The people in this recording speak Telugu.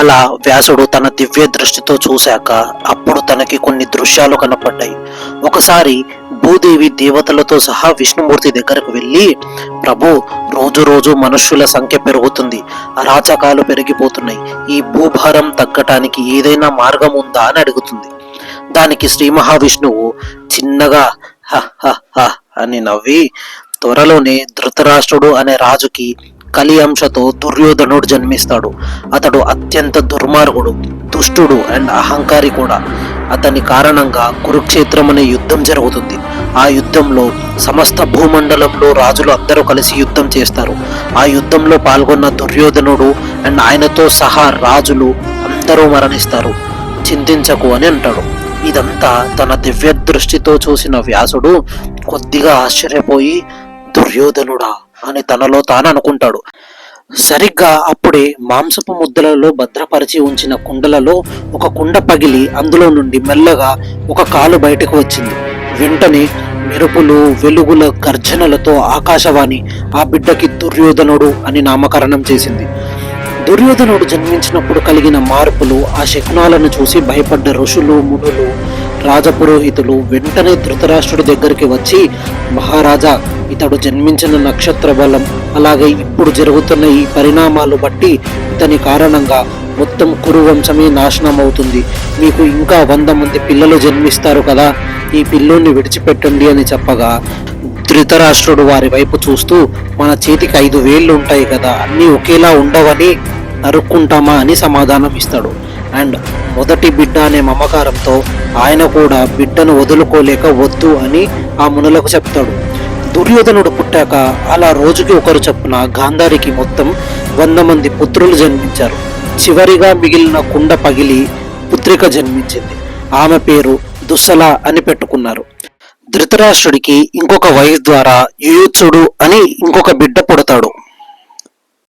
అలా వ్యాసుడు తన దివ్య దృష్టితో చూశాక అప్పుడు తనకి కొన్ని దృశ్యాలు కనపడ్డాయి. ఒకసారి భూదేవి దేవతలతో సహా విష్ణుమూర్తి దగ్గరకు వెళ్ళి, ప్రభు, రోజు రోజు మనుష్యుల సంఖ్య పెరుగుతుంది, అరాచకాలు పెరిగిపోతున్నాయి, ఈ భూభారం తగ్గటానికి ఏదైనా మార్గం ఉందా అని అడుగుతుంది. దానికి శ్రీ మహావిష్ణువు చిన్నగా హ హ హ అని నవ్వి, త్వరలోనే ధృతరాష్ట్రుడు అనే రాజుకి కలి అంశతో దుర్యోధనుడు జన్మిస్తాడు. అతడు అత్యంత దుర్మార్గుడు, దుష్టుడు అండ్ అహంకారి కూడా. అతని కారణంగా కురుక్షేత్రం అనే యుద్ధం జరుగుతుంది. ఆ యుద్ధంలో సమస్త భూమండలంలో రాజులు అందరూ కలిసి యుద్ధం చేస్తారు. ఆ యుద్ధంలో పాల్గొన్న దుర్యోధనుడు అండ్ ఆయనతో సహా రాజులు అందరూ మరణిస్తారు. చింతించకు అని అంటాడు. ఇదంతా తన దివ్య దృష్టితో చూసిన వ్యాసుడు కొద్దిగా ఆశ్చర్యపోయి, దుర్యోధనుడా అని తనలో తాను అనుకుంటాడు. సరిగ్గా అప్పుడే మాంసపు ముద్దలలో భద్రపరిచి ఉంచిన కుండలలో ఒక కుండ పగిలి అందులో నుండి మెల్లగా ఒక కాలు బయటకు వచ్చింది. వెంటనే మెరుపులు, వెలుగుల గర్జనలతో ఆకాశవాణి ఆ బిడ్డకి దుర్యోధనుడు అని నామకరణం చేసింది. దుర్యోధనుడు జన్మించినప్పుడు కలిగిన మార్పులు, ఆ శకునాలను చూసి భయపడ్డ ఋషులు, మునులు, రాజపురోహితులు వెంటనే ధృతరాష్ట్రుడి దగ్గరికి వచ్చి, మహారాజా, ఇతడు జన్మించిన నక్షత్ర బలం, అలాగే ఇప్పుడు జరుగుతున్న ఈ పరిణామాలు బట్టి ఇతని కారణంగా మొత్తం కురు వంశమే నాశనం అవుతుంది. మీకు ఇంకా 100 మంది పిల్లలు జన్మిస్తారు కదా, ఈ పిల్లోని విడిచిపెట్టండి అని చెప్పగా, ధృతరాష్ట్రుడు వారి వైపు చూస్తూ, మన చేతికి 5 వేళ్ళు ఉంటాయి కదా, అన్నీ ఒకేలా ఉండవని నరుక్కుంటామా అని సమాధానం ఇస్తాడు. అండ్ మొదటి బిడ్డ అనే మమకారంతో ఆయన కూడా బిడ్డను వదులుకోలేక వద్దు అని ఆ మునులకు చెప్తాడు. దుర్యోధనుడు పుట్టాక అలా రోజుకి ఒకరు చొప్పున గాంధారికి మొత్తం 100 మంది పుత్రులు జన్మించారు. చివరిగా మిగిలిన కుండ పగిలి పుత్రిక జన్మించింది. ఆమె పేరు దుస్సల అని పెట్టుకున్నారు. ధృతరాష్ట్రుడికి ఇంకొక వైఫ్ ద్వారా యుయుత్సుడు అని ఇంకొక బిడ్డ పుడతాడు.